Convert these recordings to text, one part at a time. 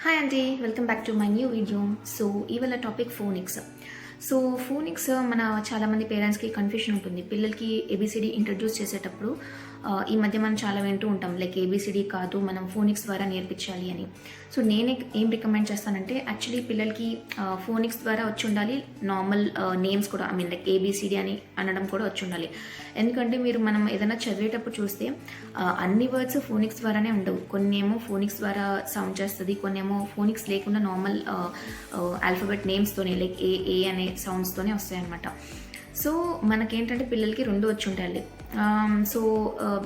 Hi అండి, welcome back to my new video. So ఇవాళ topic phonics. So phonics మన చాలామంది పేరెంట్స్కి కన్ఫ్యూషన్ ఉంటుంది. పిల్లలకి ఏబిసిడి ఇంట్రడ్యూస్ చేసేటప్పుడు ఈ మధ్య మనం చాలా వింటూ ఉంటాం, లైక్ ఏబిసిడి కాదు మనం ఫోనిక్స్ ద్వారా నేర్పించాలి అని. సో నేను ఏం రికమెండ్ చేస్తానంటే, యాక్చువల్లీ పిల్లలకి ఫోనిక్స్ ద్వారా వచ్చి ఉండాలి, నార్మల్ నేమ్స్ కూడా, లైక్ ఏబిసిడి అని అనడం కూడా వచ్చి ఉండాలి. ఎందుకంటే మనం ఏదైనా చదివేటప్పుడు చూస్తే అన్ని వర్డ్స్ ఫోనిక్స్ ద్వారానే ఉండవు. కొన్ని ఏమో ఫోనిక్స్ ద్వారా సౌండ్ చేస్తుంది, కొన్ని ఏమో ఫోనిక్స్ లేకుండా నార్మల్ ఆల్ఫాబెట్ నేమ్స్తోనే, లైక్ ఏ అనే సౌండ్స్తోనే వస్తాయి అన్నమాట. సో మనకేంటంటే పిల్లలకి రెండు వచ్చి ఉంటాయి. సో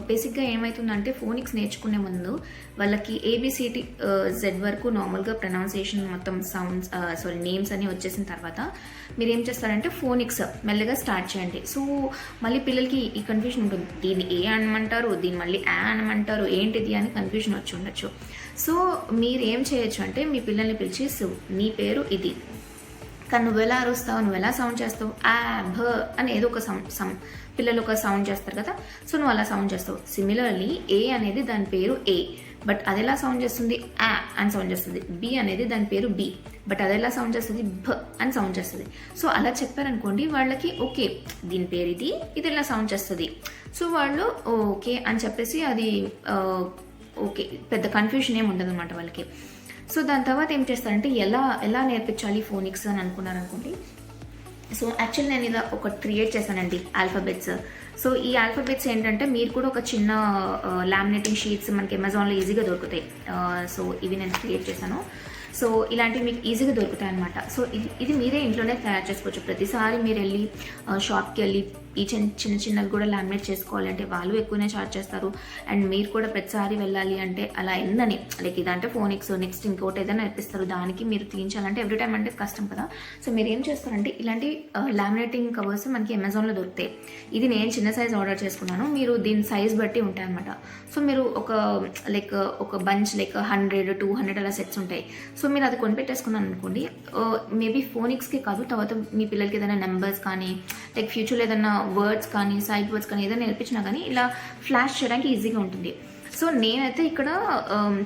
బేసిక్గా ఏమవుతుందంటే, ఫోనిక్స్ నేర్చుకునే ముందు వాళ్ళకి ఏబిసిడి జెడ్ వరకు నార్మల్గా ప్రొనౌన్సియేషన్ మొత్తం సౌండ్స్ నేమ్స్ అని వచ్చేసిన తర్వాత మీరు ఏం చేస్తారంటే ఫోనిక్స్ మెల్లగా స్టార్ట్ చేయండి. సో మళ్ళీ పిల్లలకి ఈ కన్ఫ్యూజన్ ఉంటుంది, దీన్ని ఏ అనమంటారు, దీన్ని మళ్ళీ ఆ అనమంటారు, ఏంటిది అని కన్ఫ్యూజన్ వచ్చి ఉండొచ్చు. సో మీరు ఏం చేయొచ్చు అంటే, మీ పిల్లల్ని పిలిచి నీ పేరు ఇది, కానీ నువ్వు ఎలా అరుస్తావు, నువ్వు ఎలా సౌండ్ చేస్తావు, ఆ భ అని ఏదో ఒక సౌండ్ పిల్లలు ఒక సౌండ్ చేస్తారు కదా, సో నువ్వు అలా సౌండ్ చేస్తావు. సిమిలర్లీ ఏ అనేది దాని పేరు ఏ, బట్ అది ఎలా సౌండ్ చేస్తుంది, ఆ అని సౌండ్ చేస్తుంది. బి అనేది దాని పేరు బి, బట్ అది ఎలా సౌండ్ చేస్తుంది, భ అని సౌండ్ చేస్తుంది. సో అలా చెప్పారనుకోండి వాళ్ళకి, ఓకే దీని పేరు ఇది, ఇది ఎలా సౌండ్ చేస్తుంది, సో వాళ్ళు ఓకే అని చెప్పేసి అది ఓకే, పెద్ద కన్ఫ్యూషన్ ఏమి ఉండదు అనమాట వాళ్ళకి. సో దాని తర్వాత ఏం చేస్తారంటే, ఎలా నేర్పించాలి ఫోనిక్స్ అని అనుకున్నారనుకోండి. సో యాక్చువల్లీ నేను ఇలా ఒకటి క్రియేట్ చేశానండి, ఆల్ఫాబెట్స్. సో ఈ ఆల్ఫాబెట్స్ ఏంటంటే, మీరు కూడా ఒక చిన్న లామినేటింగ్ షీట్స్ మనకి అమెజాన్లో ఈజీగా దొరుకుతాయి. సో ఇవి నేను క్రియేట్ చేశాను. సో ఇలాంటివి మీకు ఈజీగా దొరుకుతాయి అనమాట. సో ఇది మీరే ఇంట్లోనే తయారు చేసుకోవచ్చు. ప్రతిసారి మీరు వెళ్ళి షాప్కి వెళ్ళి ఈ చిన్నవి కూడా లామినేట్ చేసుకోవాలంటే వాళ్ళు ఎక్కువనే ఛార్జ్ చేస్తారు. అండ్ మీరు కూడా ప్రతిసారి వెళ్ళాలి అంటే అలా ఎందని, లైక్ ఇదంటే ఫోనిక్స్, నెక్స్ట్ ఇంకోటి ఏదైనా నేర్పిస్తారు, దానికి మీరు తీయించాలంటే ఎవ్రీ టైం అంటే కష్టం కదా. సో మీరు ఏం చేస్తారంటే, ఇలాంటి లామినేటింగ్ కవర్స్ మనకి అమెజాన్లో దొరుకుతాయి. ఇది నేను చిన్న సైజ్ ఆర్డర్ చేసుకున్నాను, మీరు దీని సైజ్ బట్టి ఉంటాయి అనమాట. సో మీరు ఒక బంచ్ లైక్ 100, 200 అలా సెట్స్ ఉంటాయి. సో మీరు అది కొనిపెట్టేసుకున్నాను అనుకోండి, మేబీ ఫోనిక్స్కి కాదు, తర్వాత మీ పిల్లలకి ఏదైనా నెంబర్స్ కానీ, లైక్ ఫ్యూచర్లో ఏదైనా వర్డ్స్ కానీ, సైడ్ వర్డ్స్ కానీ ఏదైనా నేర్పించినా కానీ ఇలా ఫ్లాష్ చేయడానికి ఈజీగా ఉంటుంది. సో నేనైతే ఇక్కడ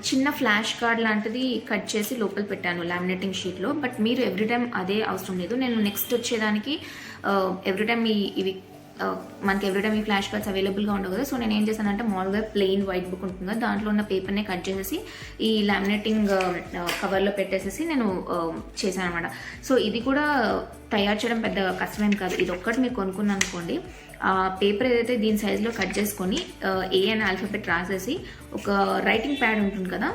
చిన్న ఫ్లాష్ కార్డ్ లాంటిది కట్ చేసి లోపల పెట్టాను లామినేటింగ్ షీట్లో. బట్ మీరు ఎవ్రీ టైం అదే అవసరం లేదు. నేను నెక్స్ట్ వచ్చేదానికి ఎవ్రీ టైం ఇవి మనకి ఎవ్రీ టైం ఈ ఫ్లాష్ కార్డ్స్ అవైలబుల్గా ఉండవు కదా. సో నేను ఏం చేశానంటే, మామూలుగా ప్లెయిన్ వైట్ బుక్ ఉంటుంది కదా, దాంట్లో ఉన్న పేపర్నే కట్ చేసేసి ఈ లామినేటింగ్ కవర్లో పెట్టేసేసి నేను చేశాను అనమాట. సో ఇది కూడా తయారు చేయడం పెద్ద కష్టమేం కాదు. ఇది ఒక్కటి మీరు కొనుక్కున్నాను అనుకోండి, పేపర్ ఏదైతే దీని సైజులో కట్ చేసుకొని ఏ అని ఆల్ఫాబెట్ రాసేసి, ఒక రైటింగ్ ప్యాడ్ ఉంటుంది కదా,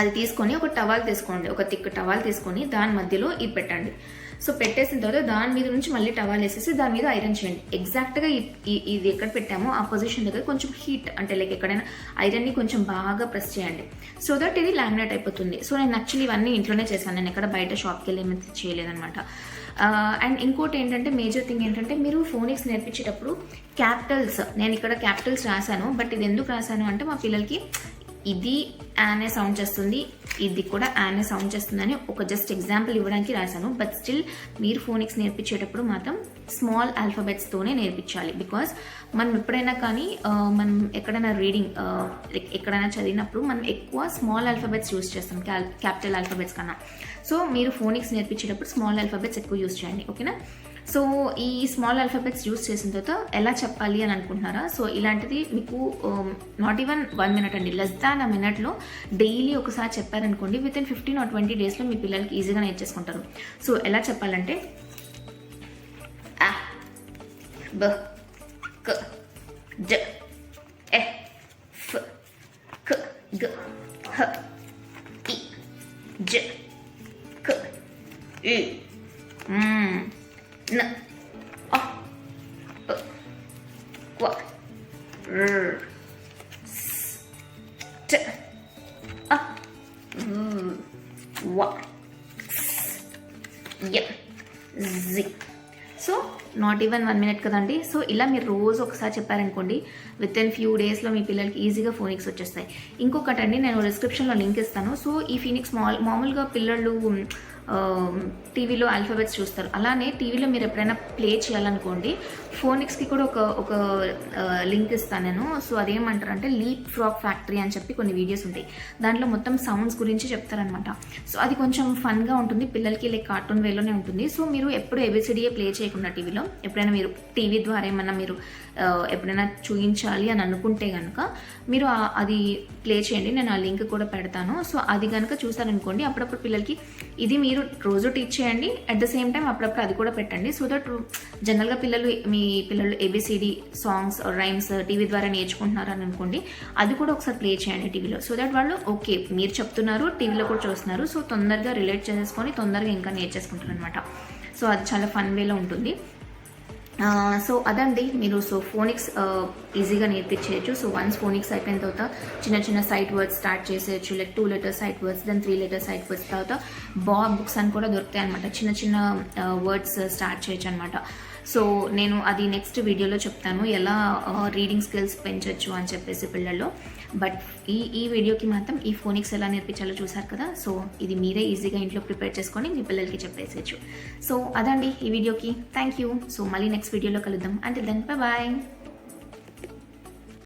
అది తీసుకొని ఒక టవాల్ తీసుకోండి, ఒక థిక్ టవాల్ తీసుకొని దాని మధ్యలో ఇది పెట్టండి. సో పెట్టేసిన తర్వాత దాని మీద నుంచి మళ్ళీ టవాల్ వేసేసి దాని మీద ఐరన్ చేయండి. ఎగ్జాక్ట్గా ఇది ఎక్కడ పెట్టామో ఆ పొజిషన్ దగ్గర కొంచెం హీట్, అంటే లైక్ ఎక్కడైనా ఐరన్ని కొంచెం బాగా ప్రెస్ చేయండి, సో దట్ ఇది లామినేట్ అయిపోతుంది. సో నేను యాక్చువల్లీ ఇవన్నీ ఇంట్లోనే చేశాను, నేను ఎక్కడ బయట షాప్కి వెళ్ళి ఏమైతే చేయలేదనమాట. అండ్ ఇంకోటి ఏంటంటే, మేజర్ థింగ్ ఏంటంటే, మీరు ఫోనిక్స్ నేర్పించేటప్పుడు క్యాపిటల్స్, నేను ఇక్కడ క్యాపిటల్స్ రాశాను, బట్ ఇది ఎందుకు రాశాను అంటే, మా పిల్లలకి ఇది ఆనే సౌండ్ చేస్తుంది, ఇది కూడా ఆనే సౌండ్ చేస్తుందని ఒక జస్ట్ ఎగ్జాంపుల్ ఇవ్వడానికి రాశాను. బట్ స్టిల్ మీరు ఫోనిక్స్ నేర్పించేటప్పుడు మాత్రం స్మాల్ ఆల్ఫాబెట్స్తోనే నేర్పించాలి. బికాజ్ మనం ఎప్పుడైనా కానీ మనం ఎక్కడైనా రీడింగ్ ఎక్కడైనా చదివినప్పుడు మనం ఎక్కువ స్మాల్ ఆల్ఫాబెట్స్ యూస్ చేస్తాం క్యాపిటల్ ఆల్ఫాబెట్స్ కన్నా. సో మీరు ఫోనిక్స్ నేర్పించేటప్పుడు స్మాల్ ఆల్ఫాబెట్స్ ఎక్కువ యూస్ చేయండి, ఓకేనా. సో ఈ స్మాల్ ఆల్ఫాబెట్స్ యూస్ చేసిన తర్వాత ఎలా చెప్పాలి అని అనుకుంటున్నారా? సో ఇలాంటిది మీకు నాట్ ఈవెన్ 1 minute అండి, less than a minute daily ఒకసారి చెప్పారనుకోండి, విత్ ఇన్ 15 or 20 daysలో మీ పిల్లలకి ఈజీగా నేర్చేసుకుంటారు. సో ఎలా చెప్పాలంటే, ఆ బ క జ ఎ ఫ్ క గ హ ఇ జ క ఇ న అ ప క్వ ర్ స్ ట అ వ స్ య G. So not even 1 minute కదండి. సో ఇలా మీరు రోజు ఒకసారి చెప్పారనుకోండి, విత్ ఇన్ ఫ్యూ డేస్లో మీ పిల్లలకి ఈజీగా ఫోనిక్స్ వచ్చేస్తాయి. ఇంకొకటి అండి, నేను డిస్క్రిప్షన్లో లింక్ ఇస్తాను. సో ఈ ఫీనిక్స్ మామూలుగా పిల్లలు టీవీలో ఆల్ఫాబెట్స్ చూస్తారు. అలానే టీవీలో మీరు ఎప్పుడైనా ప్లే చేయాలనుకోండి, ఫోనిక్స్కి కూడా ఒక లింక్ ఇస్తాను నేను. సో అదేమంటారు అంటే లీప్ ఫ్రాగ్ ఫ్యాక్టరీ అని చెప్పి కొన్ని వీడియోస్ ఉంటాయి. దాంట్లో మొత్తం సౌండ్స్ గురించి చెప్తారనమాట. సో అది కొంచెం ఫన్గా ఉంటుంది, పిల్లలకి లైక్ కార్టూన్ వేలోనే ఉంటుంది. సో మీరు ఎప్పుడు ఏబిసిడియే ప్లే చేయకుండా టీవీలో ఎప్పుడైనా మీరు టీవీ ద్వారా ఏమన్నా మీరు ఎప్పుడైనా చూపించాలి అని అనుకుంటే కనుక మీరు అది ప్లే చేయండి. నేను ఆ లింక్ కూడా పెడతాను. సో అది కనుక చూస్తారనుకోండి, అప్పుడప్పుడు పిల్లలకి ఇది మీరు రోజు టీచ్ చేయండి. అట్ ద సేమ్ టైం అప్పుడప్పుడు అది కూడా పెట్టండి. సో దట్ జనరల్గా మీ పిల్లలు ఏబిసిడి సాంగ్స్ రైమ్స్ టీవీ ద్వారా నేర్చుకుంటున్నారు అని అనుకోండి, అది కూడా ఒకసారి ప్లే చేయండి టీవీలో. సో దట్ వాళ్ళు ఓకే మీరు చెప్తున్నారు, టీవీలో కూడా చూస్తున్నారు, సో తొందరగా రిలేట్ చేసేసుకొని తొందరగా ఇంకా నేర్చేసుకుంటారు అనమాట. సో అది చాలా ఫన్ వేలో ఉంటుంది. సో అదండి మీరు ఫోనిక్స్ ఈజీగా నేర్పించేయచ్చు. సో వన్స్ ఫోనిక్స్ అయిపోయిన తర్వాత చిన్న చిన్న సైట్ వర్డ్స్ స్టార్ట్ చేసేయచ్చు. Like 2 letter sight words, then 3 letter sight words. తర్వాత బుక్స్ అని కూడా దొరుకుతాయి అనమాట, చిన్న చిన్న వర్డ్స్ స్టార్ట్ చేయొచ్చు అనమాట. సో నేను అది నెక్స్ట్ వీడియోలో చెప్తాను ఎలా రీడింగ్ స్కిల్స్ పెంచవచ్చు అని చెప్పేసి పిల్లల్లో. బట్ ఈ వీడియోకి మాత్రం ఈ ఫోనిక్స్ ఎలా నేర్పించాలో చూసారు కదా. సో ఇది మీరే ఈజీగా ఇంట్లో ప్రిపేర్ చేసుకొని మీ పిల్లలకి చెప్పేసేయచ్చు. సో అదండి ఈ వీడియోకి. Thank you. సో మళ్ళీ నెక్స్ట్ వీడియోలో కలుద్దాం. Until then bye.